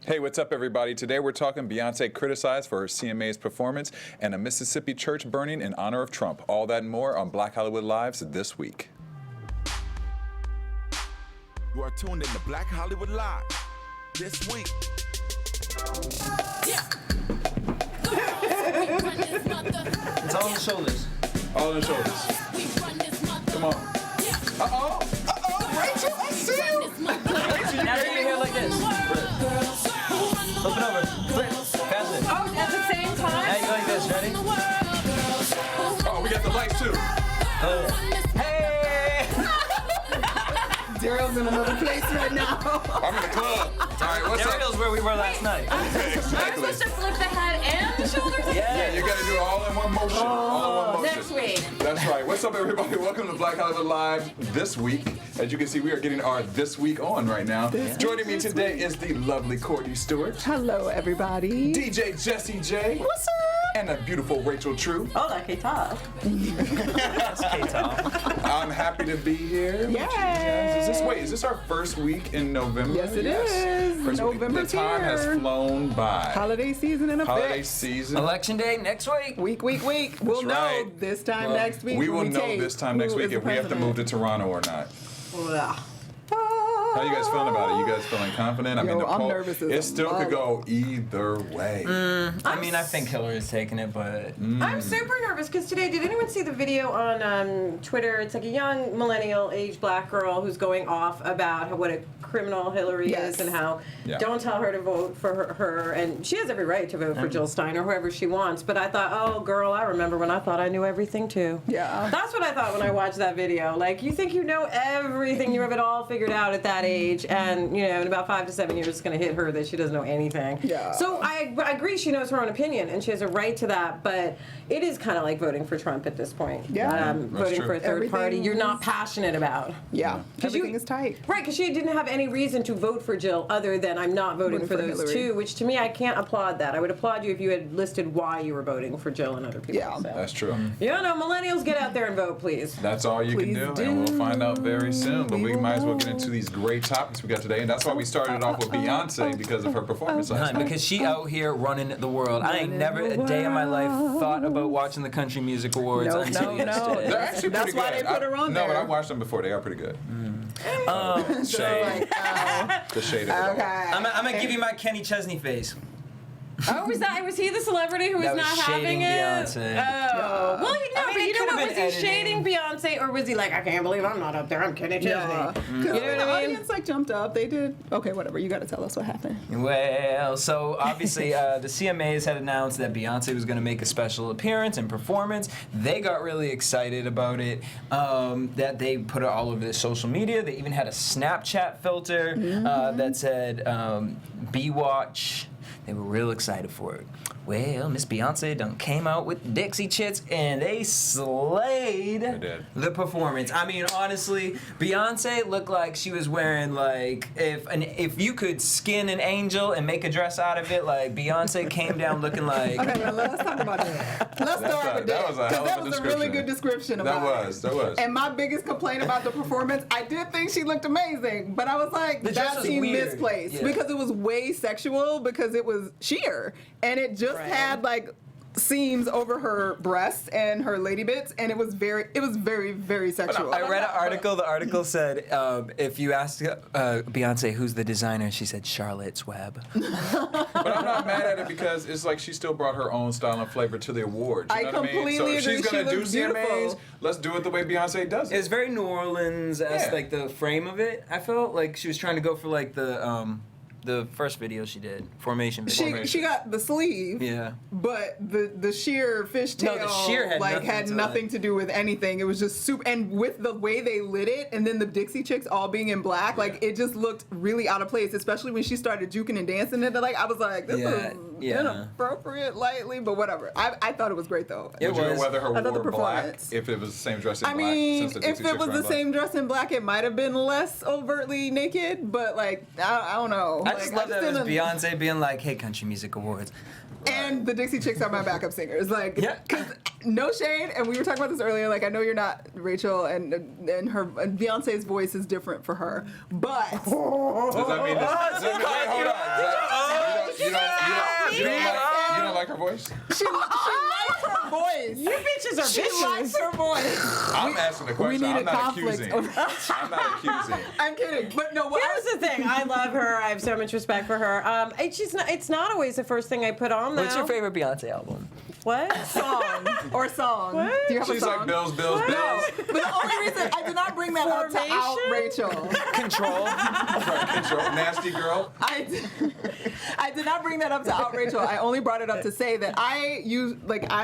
Hey, what's up, everybody? Today we're talking Beyonce criticized for her CMA's performance and a Mississippi church burning in honor of Trump. All that and more on Black Hollywood Lives this week. You are tuned in to Black Hollywood Live this week. It's all on the shoulders. All on the shoulders. Come on. Uh-oh. Rachel, I see you. Rachel, now do your hair like this. Flip it over. Flip. Faster. Oh, at the same time? Now you like this. Ready? Oh, we got the light, too. Hey! Derrial's in another place right now. I'm in the club. All right, what's up? Derrial's where we were last night. Exactly. Am I supposed to flip the head and the shoulders? Yeah, you got to do it all in one motion. All in one motion. Next week. That's right. What's up, everybody? Welcome to Black Hollywood Live this week. As you can see, we are getting our This Week on right now. Joining me today is the lovely Courtney Stewart. Hello, everybody. DJ Jesse J. What's up? And the beautiful Rachel True. Hola, ¿qué tal? That's K-Top. I'm happy to be here. Yay! Is this our first week in November? Yes, it is. First week. November's The time here. has flown by. Holiday season in effect. Holiday season. Election day next week. Week. We'll know right. this time Well, next week. We will when know tape this time next who week is if the we have to move to president. Toronto or not. Ugh. How you guys feeling about it? You guys feeling confident? I mean, the I'm poll, nervous as it a still could go either way. I mean, I think Hillary's taking it, but... I'm super nervous because today, did anyone see the video on Twitter? It's like a young millennial age black girl who's going off about what a criminal Hillary is and how don't tell her to vote for her. And she has every right to vote for Jill Stein or whoever she wants. But I thought, oh, girl, I remember when I thought I knew everything too. Yeah. That's what I thought when I watched that video. Like, you think you know everything, you have it all figured out at that age, and you know, in about 5 to 7 years, it's going to hit her that she doesn't know anything. Yeah. So I agree, she knows her own opinion, and she has a right to that. But it is kind of like voting for Trump at this point. Yeah. Voting true. for a third party you're not passionate about. Yeah. Everything you- is tight. Right, because she didn't have any reason to vote for Jill other than I'm not voting for those Hillary. two, which to me, I can't applaud that. I would applaud you if you had listed why you were voting for Jill and other people. Yeah. So. That's true. Yeah, no, millennials, get out there and vote, please. That's all you Please can do, do. and we'll find out very soon. But We we will might as well know. get into these great topics we got today, and that's why we started off with Beyonce because of her performance last night. Because she out here running the world. I ain't never a day in my life thought about watching the Country Music Awards until yesterday. They're actually That's pretty why good. they put her on No, there. but I watched them before. They are pretty good. So, like, The shade of it all. okay. I'm gonna give you my Kenny Chesney face. Oh, was he the celebrity who was That was not shading having it? Beyonce. Oh. Well, you know, I mean, but it you know could've what? been Was he editing. shading Beyonce, or was he like, I can't believe I'm not up there, I'm Kenny Chesney? Yeah. You know The what I mean? audience like jumped up. They did. Okay, whatever. You got to tell us what happened. Well, so obviously the CMAs had announced that Beyonce was going to make a special appearance and performance. They got really excited about it, that they put it all over their social media. They even had a Snapchat filter that said, B-Watch. They were real excited for it. Well, Miss Beyonce done came out with Dixie Chicks, and they slayed the performance. I mean, honestly, Beyonce looked like she was wearing, like, if you could skin an angel and make a dress out of it, like, Beyonce came down looking like... Okay, now let's talk about that. Let's start with that was a hell of a that was a really description. good description about That was. And my biggest complaint about the performance, I did think she looked amazing, but I was like, The dress that was seemed weird. misplaced Yeah. because it was way sexual because it was sheer and it just had like seams over her breasts and her lady bits, and it was very, very sexual. I read an article. The article said, if you ask Beyonce who's the designer, she said Charlotte's Web. But I'm not mad at it because it's like she still brought her own style and flavor to the awards. You I know what I mean? So completely if she's agree. gonna She do looks CMAs, beautiful. let's do it the way Beyonce does it. It's very New Orleans-esque, Yeah. like the frame of it. I felt like she was trying to go for like the first video she did, formation video. She got the sleeve, Yeah. but the sheer fishtail No, the sheer had nothing nothing to to do with anything. It was just super, and with the way they lit it, and then the Dixie Chicks all being in black, like it just looked really out of place. Especially when she started juking and dancing, and like I was like, this is inappropriate, lightly, but whatever. I thought it was great though. Would you know whether her I thought the wore black performance. if it was the same dress in I black? mean, since the if Dixie it Chicks was were the in black? same dress in black, it might have been less overtly naked, but like I don't know. I just love that it was didn't- Beyonce being like, hey, Country Music Awards. And the Dixie Chicks are my backup singers. Like, Yeah. 'cause no shade, and we were talking about this earlier. Like, I know you're not Rachel, and Beyonce's voice is different for her, but Does that mean? Wait, hold on. her voice? She likes her voice. You bitches are She vicious. likes her voice. I'm asking the question. need I'm a not conflict. accusing. I'm not accusing. I'm kidding, but no. What Here's the thing. I love her. I have so much respect for her. It's not always the first thing I put on, though. What's your favorite Beyonce album? What? song or song? What? Do you have She's a song? like Bills, Bills, No, Bills. but the only reason I did not bring that up to out Rachel. Control. Right, control. Nasty girl. I did not bring that up to out Rachel. I only brought it up to say that I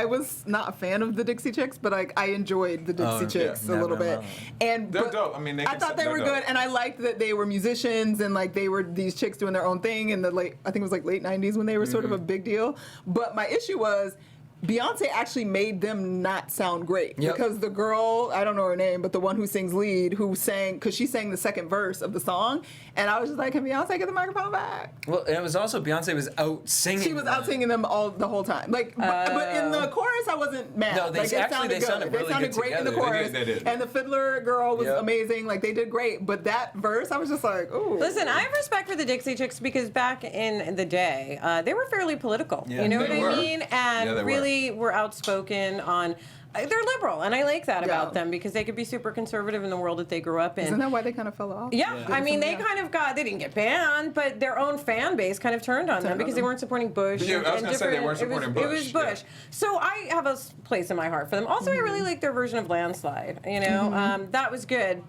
was not a fan of the Dixie Chicks, but I enjoyed the Dixie Chicks a little bit. And They're but dope. I mean, I thought they were good, and I liked that they were musicians and like they were these chicks doing their own thing in the I think it was like late '90s when they were sort of a big deal. But my issue was, Beyonce actually made them not sound great because the girl, I don't know her name, but the one who sings lead, because she sang the second verse of the song, and I was just like, can Beyonce get the microphone back? Well, and it was also Beyonce was out singing. She was out singing them the whole time. Like, but in the chorus, I wasn't mad. No, they sounded good. They sounded great in the chorus, They did. and the fiddler girl was amazing. Like, they did great. But that verse, I was just like, ooh. Listen, I have respect for the Dixie Chicks because back in the day, they were fairly political. Yeah. You know They what were. I mean? And Yeah, they really were outspoken on. They're liberal, and I like that about them because they could be super conservative in the world that they grew up in. Isn't that why they kind of fell off? Yeah, I mean, they kind of they didn't get banned, but their own fan base kind of turned on them because they weren't supporting Bush. Yeah, I was going to say they weren't supporting Bush. It was Bush. Yeah. So I have a place in my heart for them. Also, I really like their version of Landslide. You know, that was good.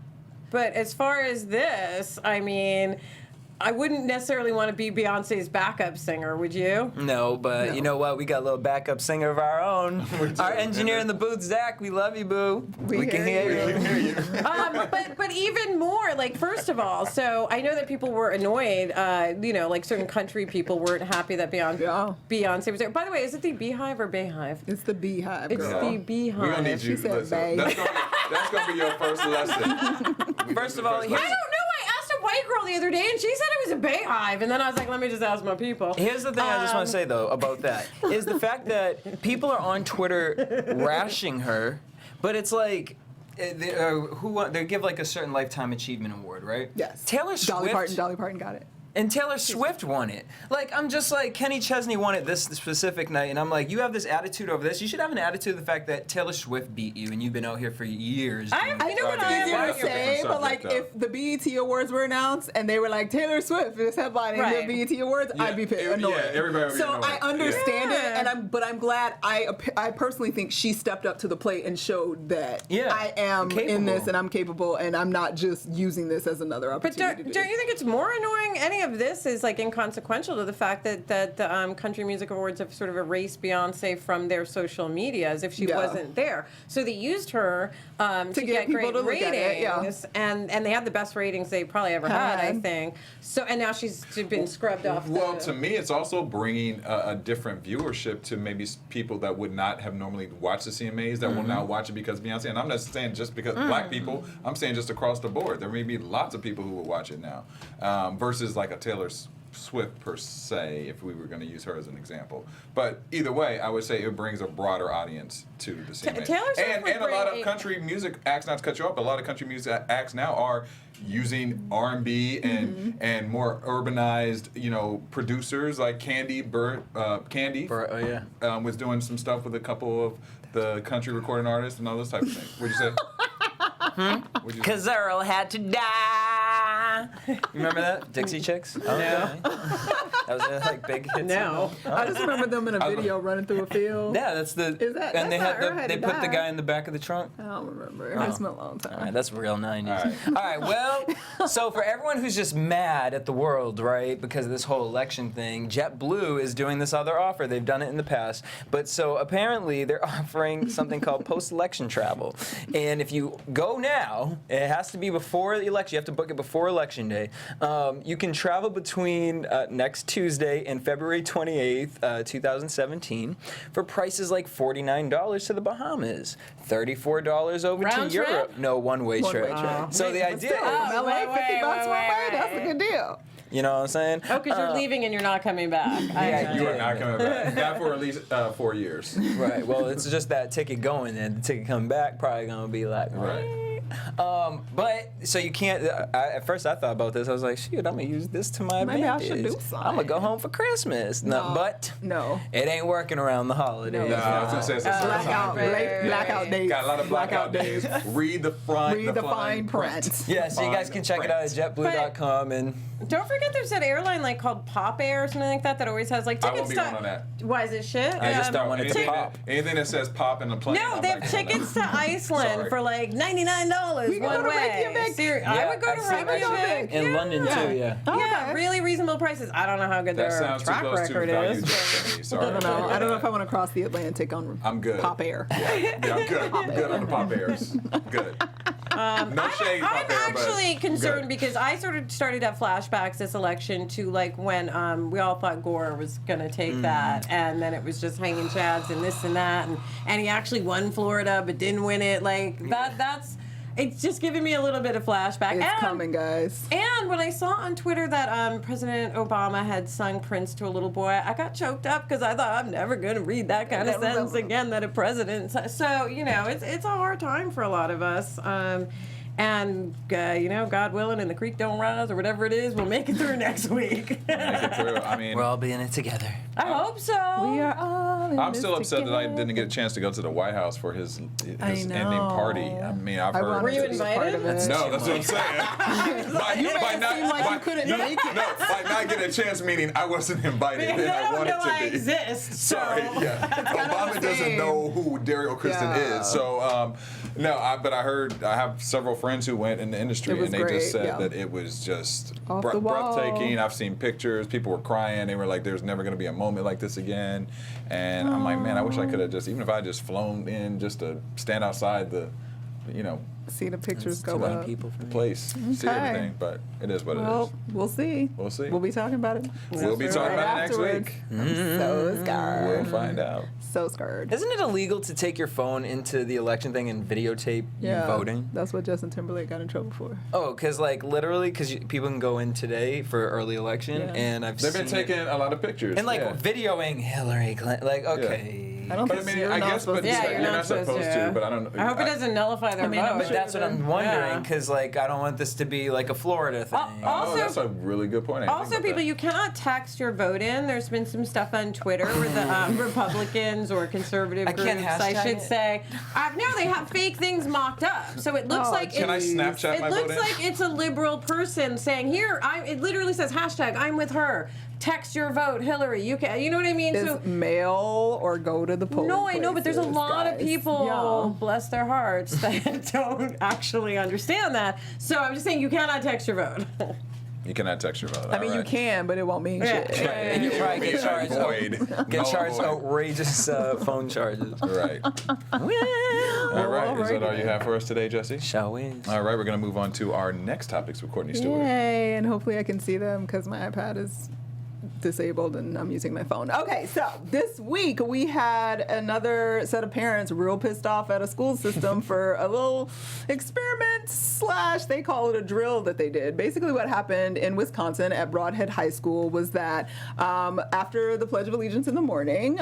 But as far as this, I mean, I wouldn't necessarily want to be Beyonce's backup singer, would you? No, but you know what? We got a little backup singer of our own. Our engineer in the booth, Zach. We love you, boo. We can hear you. But even more, like, first of all, so I know that people were annoyed, like certain country people weren't happy that Beyonce was there. By the way, is it the Beehive or Bayhive? It's the Beehive, It's girl. the Beehive. We're going to need you. She said Listen, babe. that's going to be your first lesson. First of all, I don't know. I asked a white girl the other day, and she said it was a Bayhive, and then I was like, let me just ask my people. here's the thing I just want to say, though, about that, is the fact that people are on Twitter rashing her, but it's like, they give like a certain lifetime achievement award, right? Yes. Taylor Swift. Dolly Parton got it. And Taylor Swift won it. Like, I'm just like, Kenny Chesney won it this specific night, and I'm like, you have this attitude over this. You should have an attitude of the fact that Taylor Swift beat you, and you've been out here for years. I know what I easier am. to say, but like if the BET Awards were announced and they were like Taylor Swift is headlining the BET Awards, I'd be annoyed. Yeah, everybody would be so annoyed. I understand it, and I'm glad. I personally think she stepped up to the plate and showed that I am in this and I'm capable, and I'm not just using this as another But opportunity. don't you think it's more annoying? Any of this is like inconsequential to the fact that the Country Music Awards have sort of erased Beyonce from their social media as if she wasn't there. So they used her to get people great to look at ratings, it, and they had the best ratings they probably ever had, I think. So and now she's been scrubbed off. Well, to me, it's also bringing a different viewership to maybe people that would not have normally watched the CMAs that will now watch it because Beyonce. And I'm not saying just because black people. I'm saying just across the board. There may be lots of people who will watch it now, versus like a Taylor Swift per se, if we were going to use her as an example. But either way, I would say it brings a broader audience to the CMA. Taylor Swift and would a lot bring of country music acts, not to cut you off, but a lot of country music acts now are using R&B and more urbanized, producers like Candy was doing some stuff with a couple of the country recording artists and all those type of things. What'd you say? Because Earl had to die. Remember that? Dixie Chicks? Oh, no. That was a big hit. No. I just remember them in a video running through a field. Yeah, that's the. Is that? And they that's had not Earl they had put to the die. guy in the back of the trunk. I don't remember. It's been a long time. All right, that's real 90s. All right, well, so for everyone who's just mad at the world, right, because of this whole election thing, JetBlue is doing this other offer. They've done it in the past. But so apparently they're offering something called post-election travel. And if you go now, it has to be before the election. You have to book it before Election Day. You can travel between next Tuesday and February 28th, 2017 for prices like $49 to the Bahamas, $34 over Round to trip? Europe. No, one-way trip. But So the still, idea from is, LA, 50 bucks one way, that's a good deal. you know what I'm saying? Oh, because you're leaving and you're not coming back. Yeah, You are not coming back. Not for at least 4 years. Right. Well, it's just that ticket going, and the ticket coming back probably gonna be like, Right. But so you can't. At first, I thought about this. I was like, "Shoot, I'm gonna use this to my Maybe I advantage. should do something. I'm gonna go home for Christmas." But it ain't working around the holidays. No, I was gonna say it's a blackout days. Got a lot of blackout days. Read the fine print. Yeah, so you guys can check it out at jetblue.com and. Don't forget there's that airline like called Pop Air or something like that always has like tickets. I won't be going on that. Why is it shit? I just don't want it to pop. Anything that says pop in the plane. No, they have tickets to Iceland for like $99 one way. Seriously, I would go to Reykjavik. In London too, yeah. Yeah, really reasonable prices. I don't know how good their track record is. Sorry. I don't know if I want to cross the Atlantic on I'm good. Pop Air. Yeah, I'm good. I'm good on the Pop Airs. Good. No shade. I'm actually concerned because I sort of started to have flashbacks this election to like when we all thought Gore was gonna take that, and then it was just hanging chads and this and that, and he actually won Florida but didn't win it. Like that's. It's just giving me a little bit of flashback. It's coming, guys. And when I saw on Twitter that President Obama had sung Prince to a little boy, I got choked up because I thought I'm never going to read that kind of sentence again that a president. So, you know, it's a hard time for a lot of us. And, you know, God willing, and the creek don't rise or whatever it is, we'll make it through next week. Make it through. I mean, we're all being in it together. I hope so. We are all in I'm this still upset together. that I didn't get a chance to go to the White House for his ending party. I mean, I've heard. Were you invited? No, that's what I'm saying. by not getting a chance, meaning I wasn't invited and I wanted to be. Exist. Sorry, yeah. Obama doesn't know who Derrial Christon is, so but I heard I have several friends who went in the industry and they just said that it was just breathtaking. I've seen pictures. People were crying. They were like, "There's never going to be a moment like this again." And I'm like, man, I wish I could have just, even if I just flown in just to stand outside the, see the pictures go up. People the place, see everything. But it is what it is. We'll see. We'll see. We'll be talking about it. We'll be talking about it next week. I'm so scared. We'll find out. So scared. Isn't it illegal to take your phone into the election thing and videotape you voting? That's what Justin Timberlake got in trouble for. Oh, because literally, people can go in today for early election, and they've been taking a lot of pictures and videoing Hillary Clinton. Like, okay. I don't think I guess, but you're not supposed to. But I don't. I hope it doesn't nullify their vote. But that's what I'm wondering, because I don't want this to be like a Florida thing. Also, that's a really good point. Also, people, you cannot text your vote in. There's been some stuff on Twitter where the Republicans or conservative groups, I should say, no, they have fake things mocked up. So it looks like can I Snapchat my vote in? It looks like it's a liberal person saying, "Here, it literally says hashtag I'm with her. Text your vote, Hillary. You can, you know what I mean?" Is mail or go to the polling No, I know, but there's a lot of people, bless their hearts, that don't actually understand that. So I'm just saying, you cannot text your vote. You cannot text your vote. I mean, you can, but it won't mean shit. And you probably get charged outrageous phone charges. Right. All right. Is that all you have for us today, Jesse? Shall we? All right. We're going to move on to our next topics with Courtney Stewart. Yay, and hopefully I can see them because my iPad is disabled and I'm using my phone. Okay, so this week we had another set of parents real pissed off at a school system for a little experiment / they call it a drill that they did. Basically what happened in Wisconsin at Broadhead High School was that after the Pledge of Allegiance in the morning,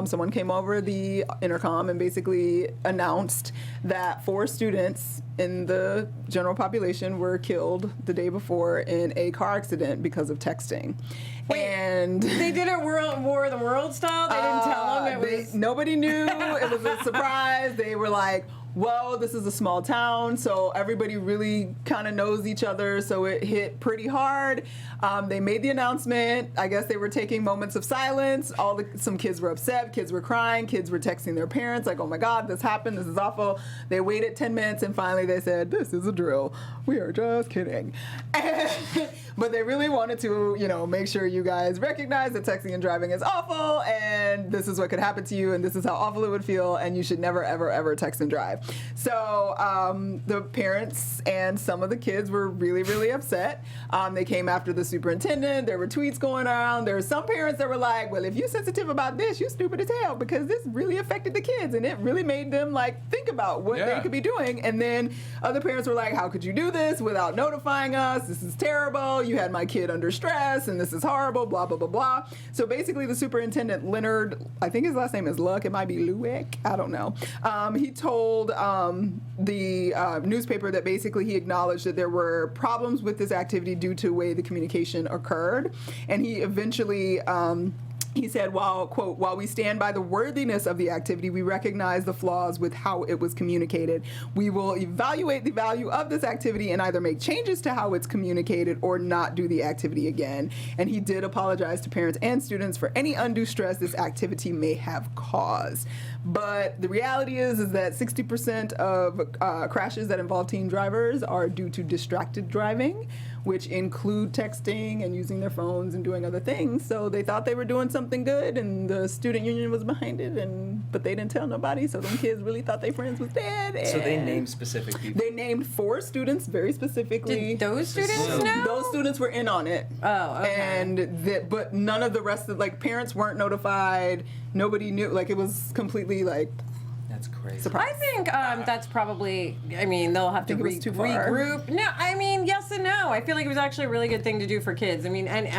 someone came over the intercom and basically announced that 4 students in the general population were killed the day before in a car accident because of texting. And they did it War of the World style? They didn't tell them it was... Nobody knew. It was a surprise. They were like, well, this is a small town, so everybody really kind of knows each other, so it hit pretty hard. They made the announcement. I guess they were taking moments of silence. Some kids were upset. Kids were crying. Kids were texting their parents like, oh my God, this happened. This is awful. They waited 10 minutes, and finally they said, this is a drill. We are just kidding. But they really wanted to, make sure you guys recognize that texting and driving is awful, and this is what could happen to you, and this is how awful it would feel, and you should never, ever, ever text and drive. So the parents and some of the kids were really, really upset. They came after the superintendent. There were tweets going around. There were some parents that were like, well, if you're sensitive about this, you're stupid as hell, because this really affected the kids, and it really made them think about what they could be doing. And then other parents were like, how could you do this without notifying us? This is terrible. you had my kid under stress, and this is horrible, blah, blah, blah, blah. So basically, the superintendent, Leonard, I think his last name is Luck, it might be Lueck, I don't know. He told the newspaper that basically he acknowledged that there were problems with this activity due to the way the communication occurred. And he eventually... he said, while we stand by the worthiness of the activity, we recognize the flaws with how it was communicated. We will evaluate the value of this activity and either make changes to how it's communicated or not do the activity again. And he did apologize to parents and students for any undue stress this activity may have caused. But the reality is that 60% of crashes that involve teen drivers are due to distracted driving, which include texting and using their phones and doing other things. So they thought they were doing something good, and the student union was behind it, but they didn't tell nobody, so them kids really thought their friends was dead. So they named specific people? They named 4 students very specifically. Did those students know? Those students were in on it. Oh, okay. But none of the rest of, parents weren't notified. Nobody knew. It was completely, That's crazy. surprise. I think that's probably, they'll have to Think it was too far? regroup. No, yes and no. I feel like it was actually a really good thing to do for kids. And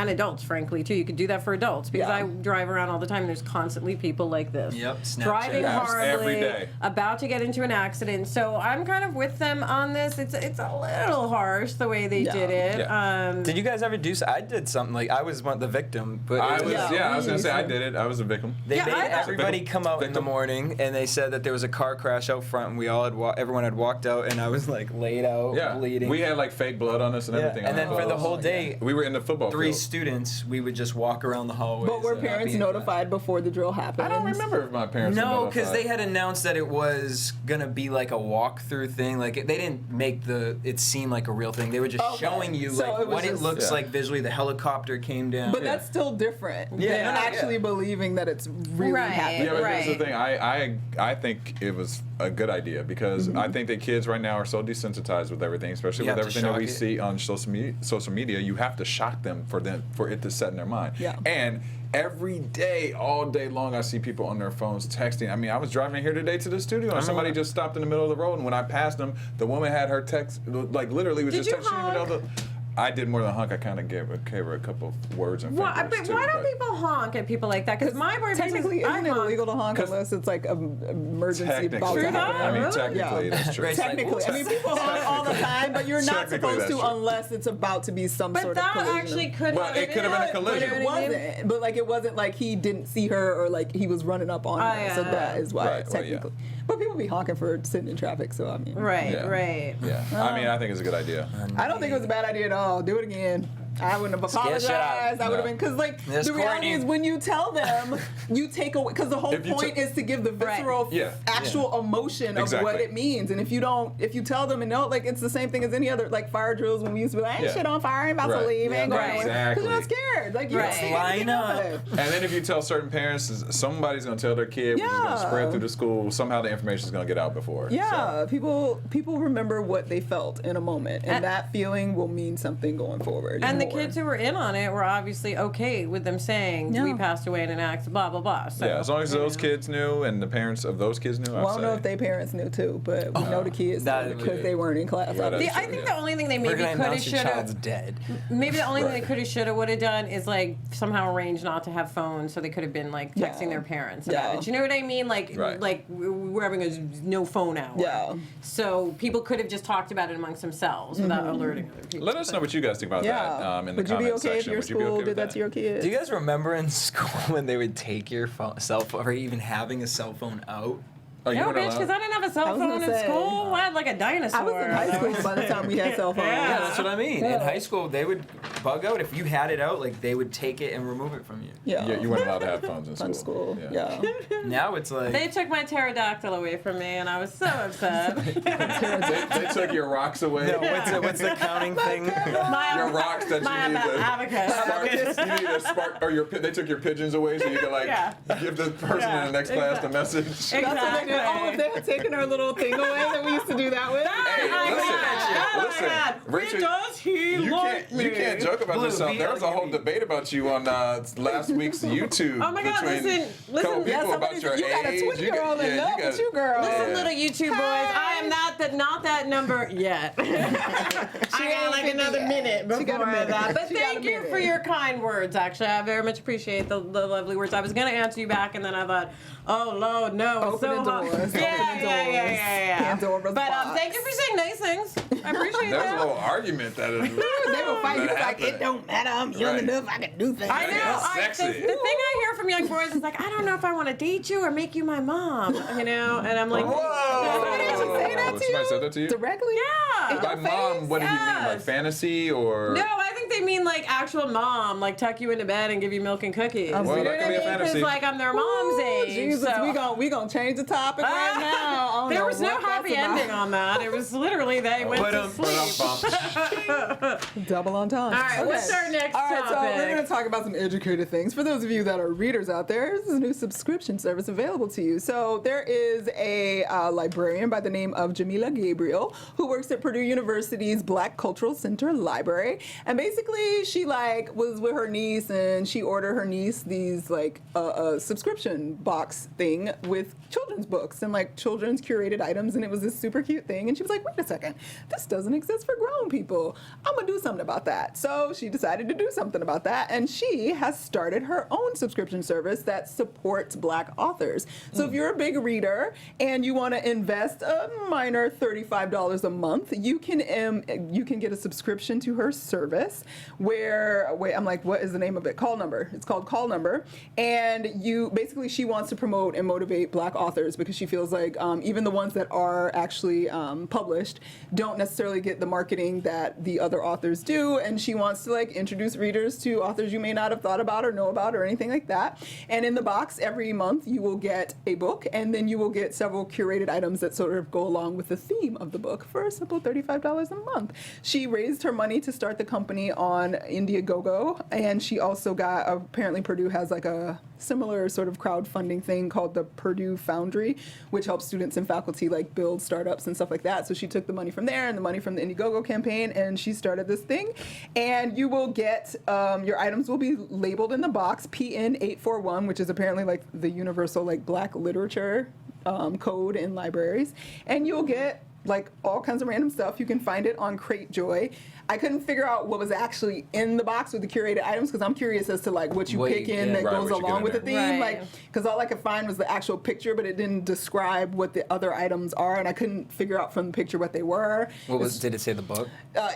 adults, frankly, too. You could do that for adults because I drive around all the time and there's constantly people like this. Yep, Snapchat. Driving Yes, horribly, every day. about to get into an accident. So I'm kind of with them on this. It's a little harsh the way they did it. Yeah. Did you guys ever do? I did something I was the victim, but I was Yeah, gonna say I we- did it. I was a victim. they Yeah, made I know. everybody come out in the Victim. morning, and they said that there was a car crash out front, and we all had everyone had walked out, and I was laid out, Yeah, bleeding. we had fake blood on us and Yeah, everything. and then for the whole yeah. day, we were in the football 3 field. students, we would just walk around the hallways. But were and parents be in notified before the drill happened? I don't remember if my parents. No, were because notified. they had announced that it was gonna be a walkthrough thing. They didn't make it seem like a real thing. They were just Okay. showing you So it was what it just- looks Yeah. like visually. The helicopter came down. But that's still different Yeah, than actually believing that it's really Right. happening. Yeah, but here's Right. the thing. I think it was a good idea because I think that kids right now are so desensitized with everything, especially You with have to everything that shock we it. see on social media. You have to shock them for it to set in their mind. Yeah. And every day, all day long, I see people on their phones texting. I was driving here today to the studio, and somebody just stopped in the middle of the road, and when I passed them, the woman had her text, literally was Did just you texting. I did more than honk. I kind of gave her a couple of words and Why, fingers, but too, why don't people honk at people like that? Because my boyfriend Technically, says, isn't it illegal to honk 'Cause- unless it's an emergency about Technically, to happen? Really? technically, Yeah. that's true. Right. It's like, Technically, oops. people honk all the time, but you're not Technically, supposed to that's true. unless it's about to be some But sort of that collision. actually could Well, it could have been a But collision. it wasn't. But it wasn't like he didn't see her or he was running up on her. So yeah. that is why Right, it's well, yeah. technically. But people be honking for sitting in traffic, so I mean. Right, Yeah. right. Yeah, I think it's a good idea. I don't think it was a bad idea at all. Do it again. I wouldn't have Get shut out. apologized. I would have been, because Yes, the reality Courtney. is when you tell them, you take away, because the whole If you point is to give the Right. visceral, Yeah. actual emotion of Exactly. what it means. And if you tell them and it's the same thing as any other, fire drills when we used to be like, ain't Yeah. shit on fire, ain't about Right. to leave, ain't Yeah, going right. nowhere. Because you're not Exactly. scared. You Right. don't see Line anything up. of it. And then if you tell certain parents, somebody's going to tell their kid, which is going to Yeah. spread through the school. Somehow the information is going to get out before. Yeah, So. people remember what they felt in a moment, and that feeling will mean something going forward. And the more. kids who were in on it were obviously okay with them saying, Yeah. we passed away in an accident, blah, blah, blah. So, Yeah, as long as those kids knew and the parents of those kids knew, Well, I I'd don't say. know if their parents knew too, but we know the kids That- knew because they weren't in class. Right, obviously. I think the only thing they We're maybe gonna could have, announce your should child's have, dead. maybe the only thing Right. they could have, should have, would have done is somehow arrange not to have phones, so they could have been texting Yeah. their parents Yeah. about it. You know what I mean? Right. We're having a no phone hour. Yeah. So people could have just talked about it amongst themselves without alerting other people. Let us know what you guys think about Yeah. that in the Would you be comment okay if section. your Would you be school okay with did that to your kids? Do you guys remember in school when they would take your cell phone, or even having a cell phone out? Oh, you No, weren't bitch, allowed? because I didn't have a cell I was phone gonna in say. school. I had like a dinosaur. I was in high school by the time we had cell phones. Yeah, that's what I mean. In Yeah. high school, they would bug out. If you had it out, they would take it and remove it from you. Yeah. Yeah, you weren't allowed to have phones in school. Fun school. Yeah. Now it's like... They took my pterodactyl away from me, and I was so upset. they took your rocks away. No, what's the counting thing? Your rocks that my you need to abacus. spark. You need to spark, or they took your pigeons away so you could Yeah. give the person in the next class the message. That's what they did. Oh, if they had taken our little thing away that we used to do that with. Hey, I listen, Richard, does he you can't joke about yourself. There was a whole debate about you on last week's YouTube. Oh my God! Listen. Couple people about your you got a 20-year-old in love with you, girl. Listen, little YouTube boys, I am not that number yet. I got like another minute before that. But thank you for your kind words. Actually, I very much appreciate the lovely words. I was gonna answer you back, and then I thought, oh Lord, no, Opening doors. Yeah. Pandora's But box. thank you for saying nice things. I appreciate There's that. a little argument that is. They will fight you. that Like, it don't matter. I'm young enough. I can do things. I know. That's sexy. The thing I hear from young boys is like, I don't know if I want to date you or make you my mom. And I'm like, Somebody actually say that to you? Somebody said that to you? Directly? Yeah. By mom, what do you mean? Like Yes. fantasy or? No, I think they mean like actual mom, like tuck you into bed and give you milk and cookies. Well, You know that what could I be a mean? fantasy. Because like I'm their mom's age. Jesus, so. we gonna change the topic right now. I don't There know was no what that's happy about. ending on that. It was literally they went to sleep. Double entendre. All right, what's our next All right, topic? so we're going to talk about some educated things. For those of you that are readers out there, there's a new subscription service available to you. So there is a librarian by the name of Jamila Gabriel who works at Purdue University's Black Cultural Center Library. And basically, she was with her niece, and she ordered her niece these a subscription box thing with children's books and children's curated items, and it was this super cute thing. And she was like, wait a second, this doesn't exist for grown people. I'm gonna do something about that. So she decided to do something about that, and she has started her own subscription service that supports Black authors. So if you're a big reader and you want to invest a minor $35 a month, you can get a subscription to her service where I'm like, what is the name of it? Call Number. It's called Call Number, and she wants to promote and motivate Black authors because she feels like even the ones that are actually published don't necessarily get the marketing that the other authors do, and she wants to introduce readers to authors you may not have thought about or know about or anything like that. And in the box every month you will get a book, and then you will get several curated items that sort of go along with the theme of the book for a simple $35 a month. She raised her money to start the company on Indiegogo, and she also apparently Purdue has a similar sort of crowdfunding thing called the Purdue Foundry, which helps students and faculty build startups and stuff like that. So she took the money from there and the money from the Indiegogo campaign, and she started this thing. And you will get your items will be labeled in the box PN841, which is apparently the universal Black literature code in libraries, and you'll get all kinds of random stuff. You can find it on Cratejoy. I couldn't figure out what was actually in the box with the curated items because I'm curious as to what you pick in that goes along with the theme. Because all I could find was the actual picture, but it didn't describe what the other items are, and I couldn't figure out from the picture what they were. Did it say the book?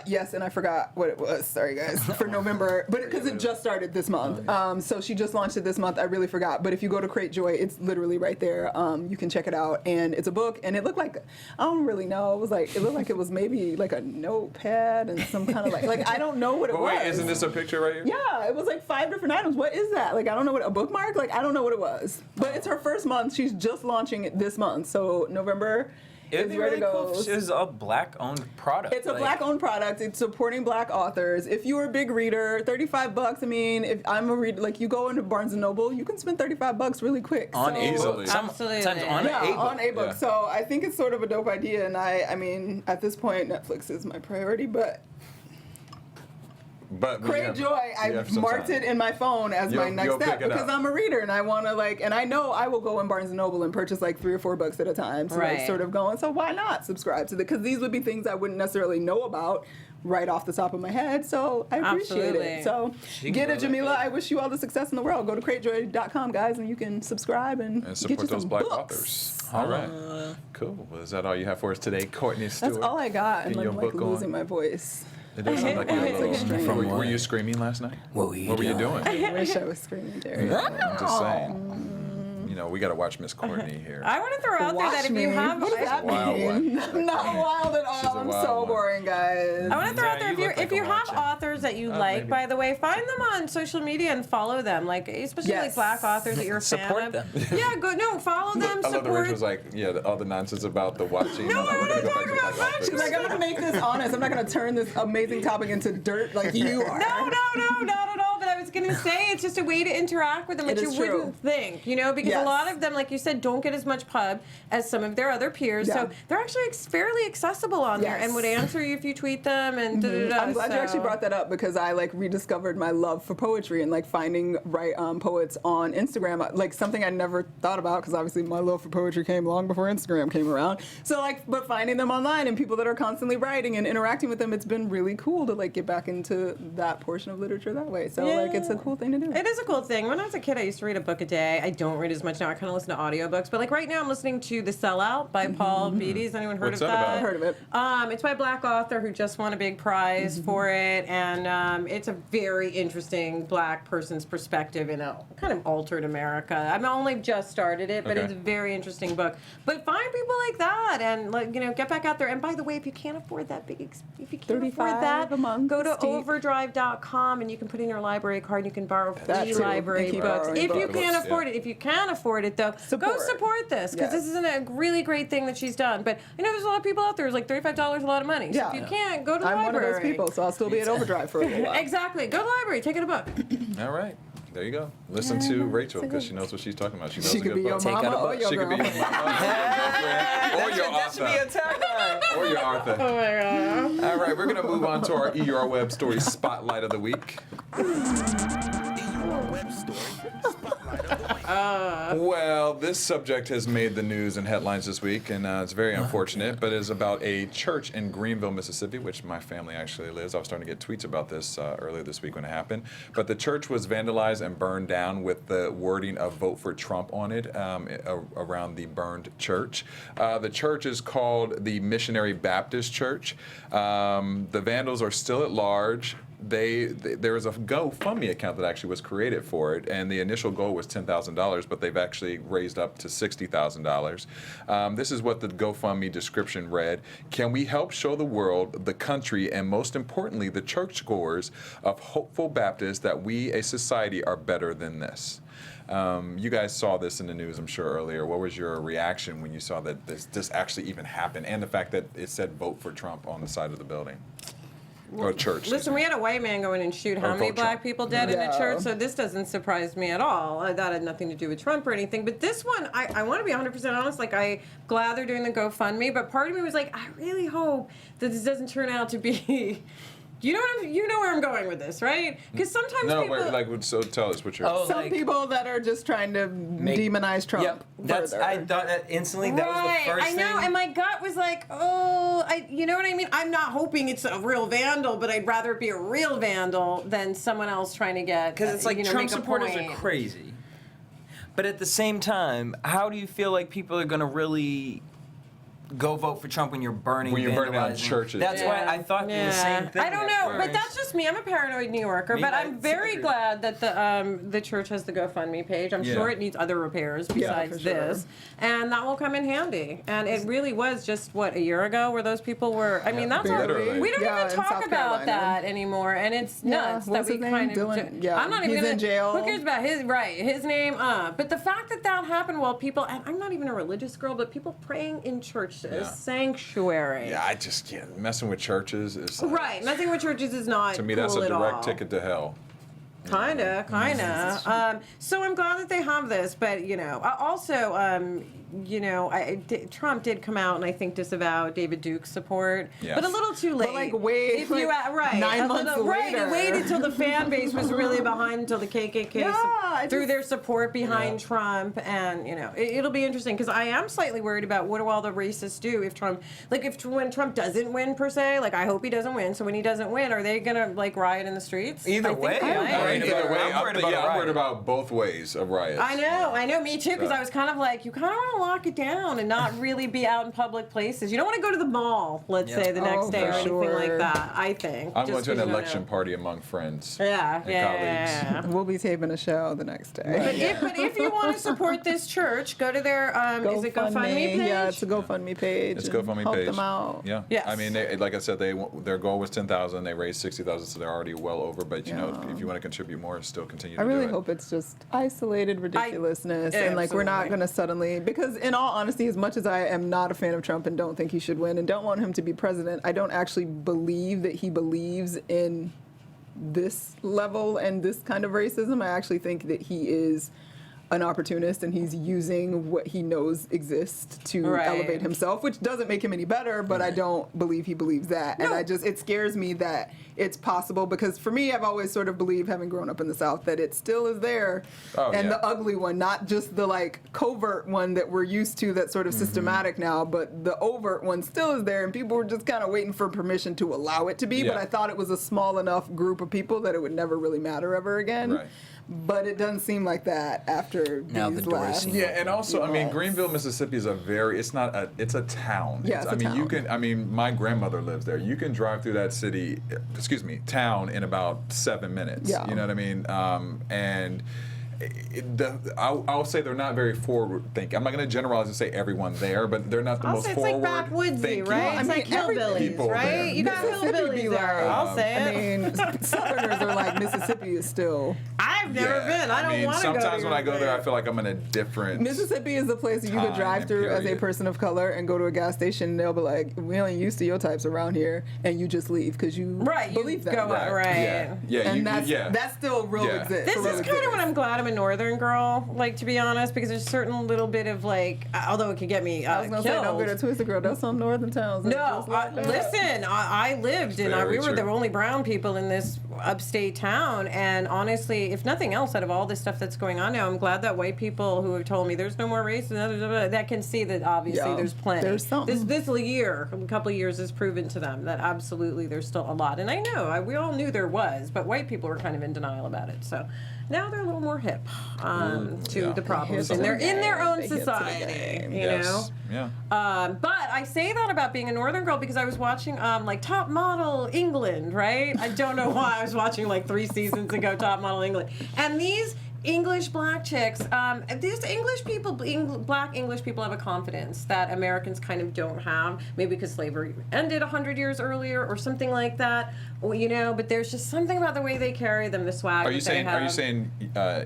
Yes, and I forgot what it was. Sorry, guys, for November, but because it just started this month. So she just launched it this month. I really forgot. But if you go to Cratejoy, it's literally right there. You can check it out, and it's a book, and it looked I don't really know. It looked like it was maybe a notepad and some kind of I don't know what it was. Wait, isn't this a picture right here? Yeah, it was 5 different items. What is that? I don't know what a bookmark. I don't know what it was. But it's her first month. She's just launching it this month. So November. It'd be really cool if it was a Black-owned product. It's a Black-owned product. It's supporting Black authors. If you're a big reader, $35. I mean, if I'm a reader, you go into Barnes & Noble, you can spend $35 really quick. On easily. Sometimes on on a book. Yeah. So I think it's sort of a dope idea. And I mean, at this point, Netflix is my priority, but Cratejoy, I marked it in my phone as my next step because I'm a reader and I want to and I know I will go in Barnes & Noble and purchase 3 or 4 books at a time. So sort of going, so why not subscribe to because these would be things I wouldn't necessarily know about right off the top of my head. So I appreciate it. So get it, Jamila. I wish you all the success in the world. Go to cratejoy.com, guys, and you can subscribe and support get you those some Black books. authors. All right. Cool. Well, is that all you have for us today, Courtney Stewart? That's all I got. And your I'm book losing my voice. It does sound like you're a little. Were you screaming last night? What were you doing? I wish I was screaming, Derrial. I'm just saying. We got to watch Miss Courtney here. I want to throw out there that if you have, what does that mean? Not wild at all. I'm so boring, guys. I want to throw out there if you have authors that you like, maybe. by the way, find them on social media and follow them. Especially Black authors that you're a fan Support of. them. Yeah, follow them. I love the Rich Support. was all the nonsense about the watching. No, I want to talk about Black She's I'm going to make this honest. I'm not going to turn this amazing topic into dirt like you are. No, not at all. But I was going going to say, it's just a way to interact with them that you wouldn't think, you know, because a lot of them, like you said, don't get as much pub as some of their other peers. Yeah. So they're actually fairly accessible on there and would answer you if you tweet them and I'm glad you actually brought that up because I like rediscovered my love for poetry and like finding poets on Instagram, like something I never thought about because obviously my love for poetry came long before Instagram came around. So like, but finding them online and people that are constantly writing and interacting with them, it's been really cool to like get back into that portion of literature that way. So like, it's a cool thing to do. It is a cool thing. When I was a kid, I used to read a book a day. I don't read as much now. I kind of listen to audiobooks. But like right now, I'm listening to The Sellout by Paul Beatty. Has anyone heard of that? I've heard of it. It's by a black author who just won a big prize for it, and it's a very interesting black person's perspective in a kind of altered America. I've only just started it, but it's a very interesting book. But find people like that, and like get back out there. And by the way, if you can't afford that big, if you can't afford that, go to overdrive.com and you can put in your library card and you can borrow free library books. If you can't afford it, if you can afford it though, go support this because this is a really great thing that she's done. But there's a lot of people out there who's like $35 a lot of money. So if you can't, go to the library. I'm one of those people, so I'll still be at Overdrive for a little while. Exactly. Go to the library, take in a book. All right. There you go. Listen to Rachel because she knows what she's talking about. She knows she could be your mama or your girlfriend. She could be your mama or your author. That should be a tagline. Or your author. Oh my God. All right, we're going to move on to our EUR Web Story Spotlight of the Week. EUR Web Story Spotlight of the Week. Well, this subject has made the news and headlines this week, and it's very unfortunate, but it's about a church in Greenville, Mississippi, which my family actually lives. I was starting to get tweets about this earlier this week when it happened. But the church was vandalized and burned down with the wording of Vote for Trump on it around the burned church. The church is called the Missionary Baptist Church. The vandals are still at large. There was a GoFundMe account that actually was created for it, and the initial goal was $10,000, but they've actually raised up to $60,000. This is what the GoFundMe description read: "Can we help show the world, the country, and most importantly, the churchgoers of hopeful Baptists that we, a society, are better than this?" You guys saw this in the news, I'm sure, earlier. What was your reaction when you saw that this actually even happened, and the fact that it said "Vote for Trump" on the side of the building? Or church. Listen, we had a white man go in and shoot how many black people dead in a church, so this doesn't surprise me at all. That had nothing to do with Trump or anything. But this one, I want to be 100% honest. Like, I'm glad they're doing the GoFundMe, but part of me was like, I really hope that this doesn't turn out to be... You know where I'm going with this, right? Because sometimes people... so tell us what you're... Some people that are just trying to demonize Trump further. I thought that instantly. That was the first thing. I know, and my gut was like, you know what I mean? I'm not hoping it's a real vandal, but I'd rather it be a real vandal than someone else trying to get... Because it's like Trump supporters are crazy. But at the same time, how do you feel like people are going to really... go vote for Trump when you're burning down churches? That's why I thought the same thing. I don't know, but that's just me. I'm a paranoid New Yorker, but I'm very glad that the church has the GoFundMe page. I'm sure it needs other repairs besides this, and that will come in handy. And it really was just a year ago where those people were. I mean, that's we don't even talk about that anymore, and it's nuts that we kind of. I'm not even in jail. Who cares about his name? But the fact that happened while people, and I'm not even a religious girl, but people praying in church. Sanctuary. Yeah, I just can't. Messing with churches is... Right, messing with churches is not to me, cool that's a direct all. ticket to hell. Kinda. So I'm glad that they have this, but also, Trump did come out and I think disavow David Duke's support, but a little too late. But wait, 9 months later. Right, wait until the fan base was really behind, until the KKK threw their support behind Trump, and it'll be interesting because I am slightly worried about what do all the racists do if Trump, when Trump doesn't win per se, I hope he doesn't win. So when he doesn't win, are they gonna riot in the streets? Either way. I'm worried about both ways of riots. I know, me too, because I was kind of like, you kind of want to lock it down and not really be out in public places. You don't want to go to the mall, let's say, the next day or anything like that, I think. I'm going to an election party among friends and colleagues. We'll be taping a show the next day. But if you want to support this church, go to their, is it GoFundMe page? Yeah, it's a GoFundMe page. It's GoFundMe help page. Help them out. Yeah. Yes. I mean, like I said, their goal was $10,000. They raised $60,000, so they're already well over. But, if you want to contribute more, still continue to do it. I really hope it's just isolated ridiculousness and we're not going to suddenly, because in all honesty, as much as I am not a fan of Trump and don't think he should win and don't want him to be president, I don't actually believe that he believes in this level and this kind of racism. I actually think that he is an opportunist and he's using what he knows exists to elevate himself, which doesn't make him any better, but I don't believe he believes that. And it scares me that it's possible, because for me, I've always sort of believed, having grown up in the South, that it still is there. The ugly one, not just the like covert one that we're used to that's sort of systematic now, but the overt one still is there, and people were just kind of waiting for permission to allow it to be, but I thought it was a small enough group of people that it would never really matter ever again. Right. But it doesn't seem like that after these last. Yeah, and also, I mean, Greenville, Mississippi is it's a town. Yeah, it's a town. My grandmother lives there. You can drive through that town in about 7 minutes. Yeah. You know what I mean? I'll say they're not very forward thinking. I'm not going to generalize and say everyone there, but they're not the most forward thinking. It's like backwoodsy, right? It's like hillbillies, right? You got hillbillies there. I'll say it. I mean, Southerners are like, Mississippi is still. I've never been. I don't want to go. Sometimes when I go there, I feel like I'm in a different. Mississippi is the place that you could drive through as a person of color and go to a gas station, and they'll be like, "We ain't used to your types around here," and you just leave because you believe that. That still exists. This is kind of what I'm glad I'm a Northern girl, like, to be honest, because there's a certain little bit of like, although it could get me I was gonna say, don't get it twisted, girl. That's some northern towns. No, listen, I lived and we were the only brown people in this upstate town, and honestly, if nothing else, out of all this stuff that's going on now, I'm glad that white people who have told me there's no more race and that can see that obviously there's plenty. There's something. This year, a couple of years has proven to them that absolutely there's still a lot, and I know we all knew there was, but white people were kind of in denial about it. So now they're a little more hip to the problems, and they're in their own society, you know. Yeah. But I say that about being a Northern girl because I was watching like Top Model England, right? I don't know why I was watching like 3 seasons ago Top Model England, and these English black chicks, these English people, black English people have a confidence that Americans kind of don't have, maybe because slavery ended 100 years earlier or something like that, you know, but there's just something about the way they carry them, the swag Are you saying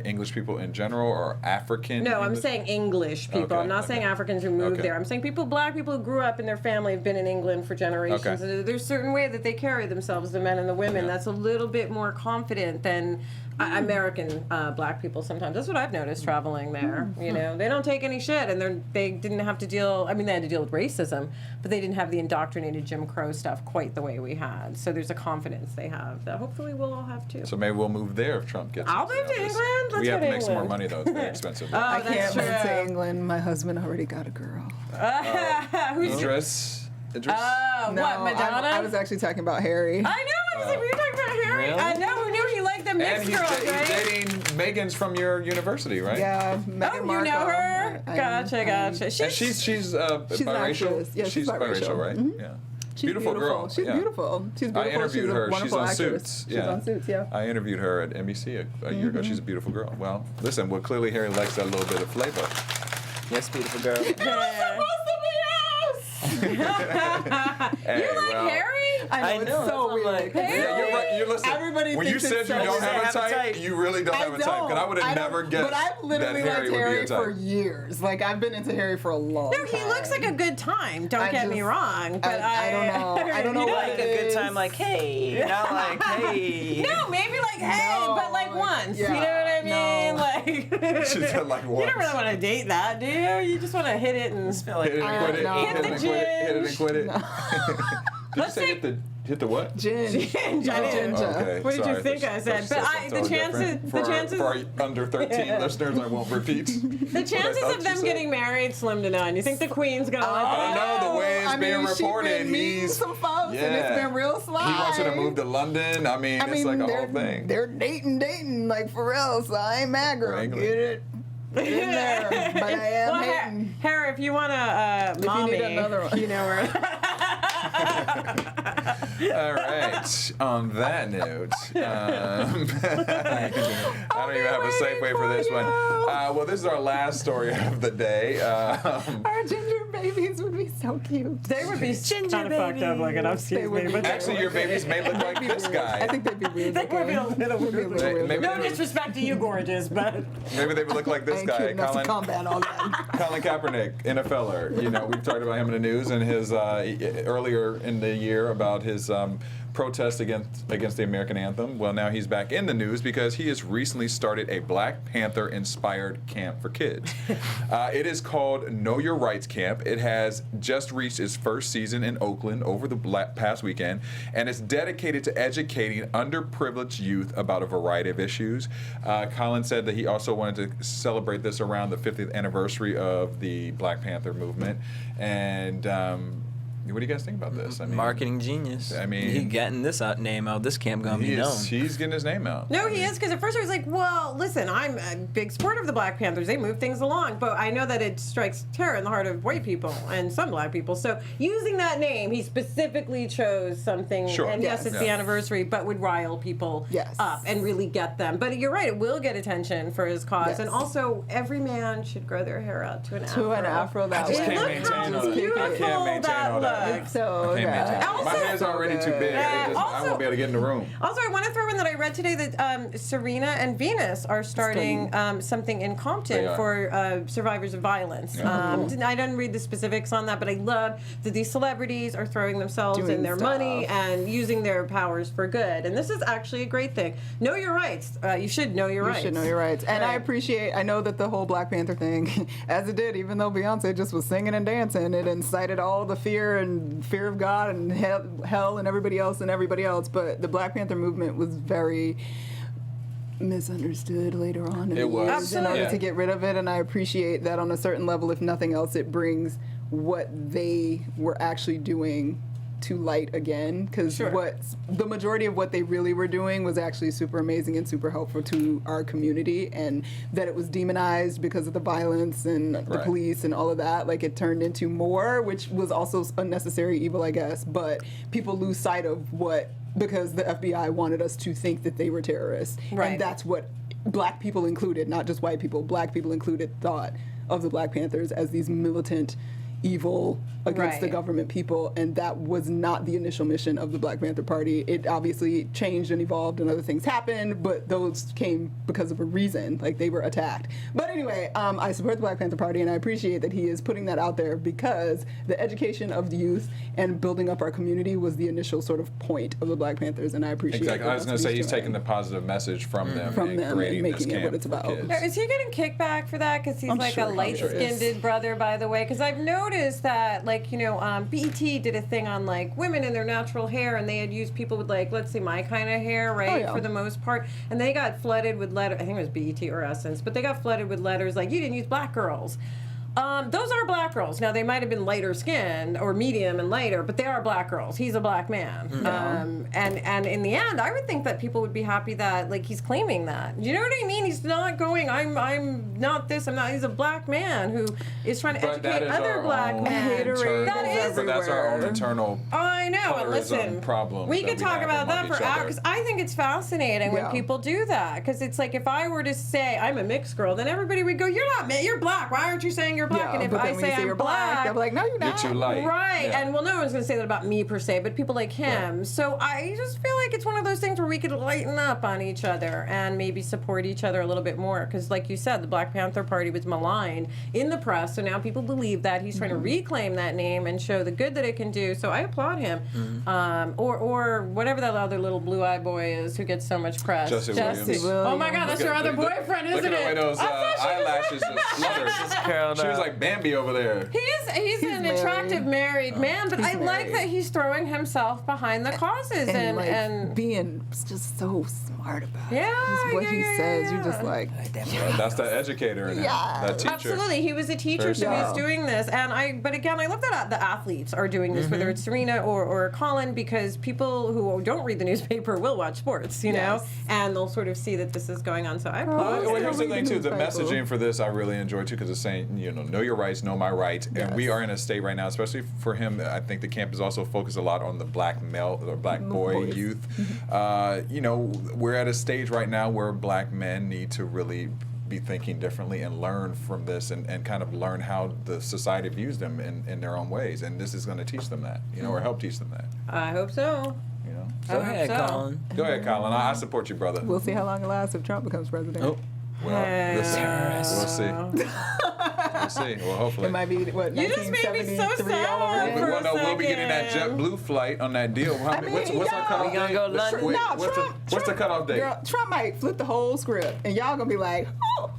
English people in general or African? No, English? I'm saying English people. I'm not saying Africans who moved there. I'm saying black people who grew up and their family have been in England for generations. There's a certain way that they carry themselves, the men and the women, that's a little bit more confident than American black people sometimes. That's what I've noticed traveling there. You know, they don't take any shit, and they didn't have to deal. I mean, they had to deal with racism, but they didn't have the indoctrinated Jim Crow stuff quite the way we had. So there's a confidence they have that hopefully we'll all have too. So maybe we'll move there if Trump gets. I'll move to England. We have to make some more money though. It's very expensive. I can't move to England. My husband already got a girl. Who's Idris? Oh, no, what, Madonna? I was actually talking about Harry. I know. I was like, we were talking about Harry. Really? I know. Who knew he liked the mixed girls, right? He's dating Megan's from your university, right? Yeah. Meghan Markle. You know her? Gotcha. She's biracial. Yeah, she's biracial, right? Mm-hmm. Yeah. She's beautiful girl. She's beautiful. She's beautiful. I interviewed her. She's on actress. Suits. She's on Suits, yeah. I interviewed her at NBC a year ago. She's a beautiful girl. Well, listen, clearly Harry likes that little bit of flavor. Yes, beautiful girl. It was supposed to be us! Harry? I know, it's so weird. Like, yeah, you're right. You're listening. Everybody when you thinks said it's you so don't have a type, you really don't have a type. Because I would have never guessed But I've literally that liked Harry would be Harry your type. for years. Like, I've been into Harry for a long time. No, he looks like a good time. Don't get me wrong. But I don't know. I don't know what like a good time, like, hey. Not like, hey. No, maybe like, hey, but like once. Yeah, you know what I mean? no. Like, She said like once. You don't really want to date that, do you? You just want to hit it and Feel like, Hit it and quit it. no. Hit it and quit it. Hit it and quit it. Did you Let's say say- hit the what? Gin. Ginger. Okay. What did you think I said? But the chances for our under 13 listeners, I won't repeat. The chances thought of them you said. getting married slim to none. You think the Queen's gonna let I them? don't know the way it's being reported. She's been meeting some folks, and it's been real slow. He wants her to move to London. I mean, it's like a whole thing. They're dating, like, for real, so I ain't mad, girl. Wrangling. Get it in there. But I am hating. Harry, if you want to, mommy, you need another one. you know where. All right. On that note, I don't even have a safe way for this one. Well, this is our last story of the day. Our ginger babies would be so cute. They would be kind of fucked up looking. Excuse me, but Actually, your babies may look like this guy. I think they'd be weird. they would be a little weird. Maybe No disrespect to you, gorgeous, but Maybe they would look like this ain't guy, cute enough to Colin combat all that. Kaepernick, NFLer. You know, we've talked about him in the news and his earlier in the year about his protest against the American anthem. Well, now he's back in the news because he has recently started a Black Panther-inspired camp for kids. It is called Know Your Rights Camp. It has just reached its first season in Oakland over the past weekend, and it's dedicated to educating underprivileged youth about a variety of issues. Colin said that he also wanted to celebrate this around the 50th anniversary of the Black Panther movement, and what do you guys think about this? I mean, marketing genius. I mean, he getting this name out. This camp gonna be known. He's getting his name out. No, he is, because at first I was like, well, listen, I'm a big supporter of the Black Panthers. They move things along, but I know that it strikes terror in the heart of white people and some black people. So using that name, he specifically chose something, sure. and yes, it's the anniversary, but would rile people up and really get them. But you're right, it will get attention for his cause. And also, every man should grow their hair out to an afro. To an afro, that I just can't maintain all that. I can't maintain all that. So I can't maintain it. Also, my hair's already too big. I won't be able to get in the room. Also, I want to throw in that I read today that Serena and Venus are starting something in Compton for survivors of violence. I didn't read the specifics on that, but I love that these celebrities are throwing themselves and their money and using their powers for good. And this is actually a great thing. Know your rights. You should know your rights. You should know your rights. And I know that the whole Black Panther thing, as it did, even though Beyonce just was singing and dancing, it incited all the fear of God and hell and everybody else, but the Black Panther movement was very misunderstood later on in the years in order to get rid of it, and I appreciate that on a certain level. If nothing else, it brings what they were actually doing to light again, because the majority of what they really were doing was actually super amazing and super helpful to our community, and that it was demonized because of the violence and the police and all of that. Like, it turned into more, which was also unnecessary evil, I guess, but people lose sight of because the FBI wanted us to think that they were terrorists. And that's what black people included, not just white people, black people included, thought of the Black Panthers as these militant evil against the government people, and that was not the initial mission of the Black Panther Party. It obviously changed and evolved and other things happened, but those came because of a reason, like they were attacked. But anyway, I support the Black Panther Party, and I appreciate that he is putting that out there, because the education of the youth and building up our community was the initial sort of point of the Black Panthers, and I appreciate Exactly. I was going to say he's taking the positive message from them and making it what it's about. Is he getting kickback for that? Because he's a light-skinned brother, by the way. Because I've noticed that, like, BET did a thing on, like, women in their natural hair, and they had used people with, like, let's say my kind of hair, right, for the most part, and they got flooded with letters. I think it was BET or Essence, but they got flooded with letters like, you didn't use black girls. Those are black girls. Now, they might have been lighter skinned or medium and lighter, but they are black girls. He's a black man. And in the end, I would think that people would be happy that, like, he's claiming that. You know what I mean? He's not going, I'm not this, I'm not. He's a black man who is trying to educate other black men. That's our own internal I know, and listen, problem. We could talk about that for hours. I think it's fascinating when people do that, because it's like, if I were to say I'm a mixed girl, then everybody would go, you're not mixed, you're black. Why aren't you saying you're black? And if I say I'm black, they're like, no, you're not. You're too light. Right. And well, no one's going to say that about me per se, but people like him. So I just feel like it's one of those things where we could lighten up on each other and maybe support each other a little bit more. Because like you said, the Black Panther Party was maligned in the press, so now people believe that he's trying to reclaim that name and show the good that it can do. So I applaud him. Or whatever that other little blue-eyed boy is who gets so much press. Jesse Williams. Oh my God, that's your other boyfriend, isn't it? Look at the way those eyelashes just flutter. She was like Bambi over there. He's an attractive married man, but I like that he's throwing himself behind the causes and being just so smart about it. Yeah, just what he says, you're just like, that's that educator in him, that teacher. Absolutely, he was a teacher, so he's doing this. But again, I love that the athletes are doing this, whether it's Serena or Colin, because people who don't read the newspaper will watch sports, you know, and they'll sort of see that this is going on. So I applaud. Well, here's the thing too: the messaging for this I really enjoy too, because it's saying, know your rights, know my rights, and we are in a state right now, especially for him. I think the camp is also focused a lot on the black male or black boy youth. We're at a stage right now where black men need to really be thinking differently and learn from this and kind of learn how the society views them in their own ways, and this is going to teach them that, or help teach them that. I hope so. Go ahead, Colin. Go ahead, Colin. I support you, brother. We'll see how long it lasts if Trump becomes president. Well, listen, we'll see. We'll see. Well, hopefully. It might be what You just made me so 1973 sad all over for again. a We'll be getting that second. JetBlue flight on that deal. What's our cutoff We gonna date? go London? Wait, No, what's the cutoff date? Girl, Trump might flip the whole script, and y'all gonna be like, oh.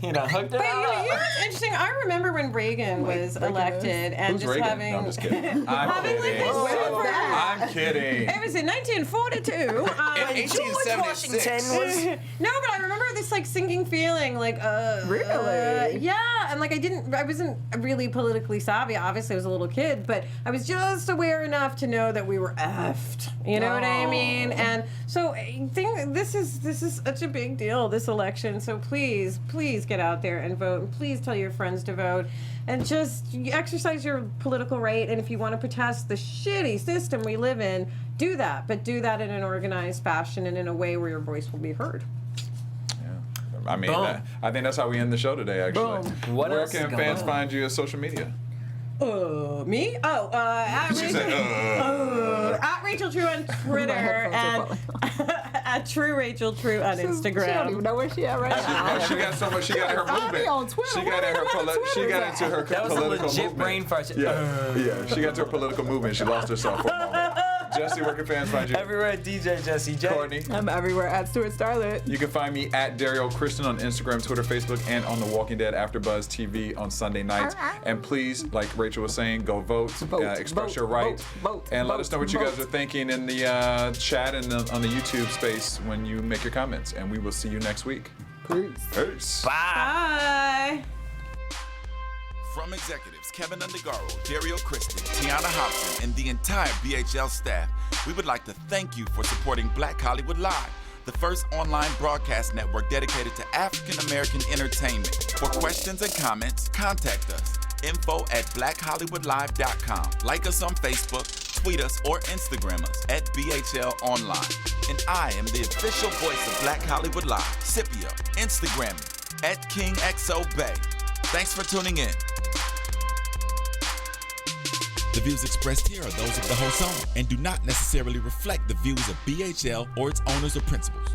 You know, hooked it But you know up. what's interesting? I remember when Reagan was elected and Who's just Reagan? having. No, I'm just kidding. I'm having like kidding. this super. I'm kidding. It was in 1942. George Washington was. No, but I remember this like sinking feeling, like Really? yeah, and like I wasn't really politically savvy. Obviously, I was a little kid, but I was just aware enough to know that we were effed. You know what I mean? And so I think this is such a big deal, this election. So please get out there and vote. And please tell your friends to vote. And just exercise your political right. And if you want to protest the shitty system we live in, do that. But do that in an organized fashion and in a way where your voice will be heard. I mean, Boom. I think that's how we end the show today, actually. Boom. What Where else is can going fans on? find you on social media? Me? Oh, at She Rachel, said, at Rachel True on Twitter and at True Rachel True on She don't even Instagram. know where she at right now. She got so much. She got her Find me movement. on Twitter. She got in her. She got into her That was a political legit movement. brain fart. Yeah. She got to her political movement. She lost herself for a moment. Jesse, where can fans find you? Everywhere at DJ Jesse J. Courtney. I'm everywhere at Stuart Starlet. You can find me at Derrial Christon on Instagram, Twitter, Facebook, and on The Walking Dead AfterBuzz TV on Sunday nights. And please, like Rachel was saying, go vote, express your right, and let us know what you guys are thinking in the chat and on the YouTube space when you make your comments. And we will see you next week. Peace. Bye. From executives Kevin Undergaro, Derrial Christon, Tiana Hobson, and the entire BHL staff, we would like to thank you for supporting Black Hollywood Live, the first online broadcast network dedicated to African American entertainment. For questions and comments, contact us. info@blackhollywoodlive.com. Like us on Facebook, tweet us, or Instagram us at BHL Online. And I am the official voice of Black Hollywood Live, Scipio, Instagram me at KingXOBay. Thanks for tuning in. The views expressed here are those of the host only and do not necessarily reflect the views of BHL or its owners or principals.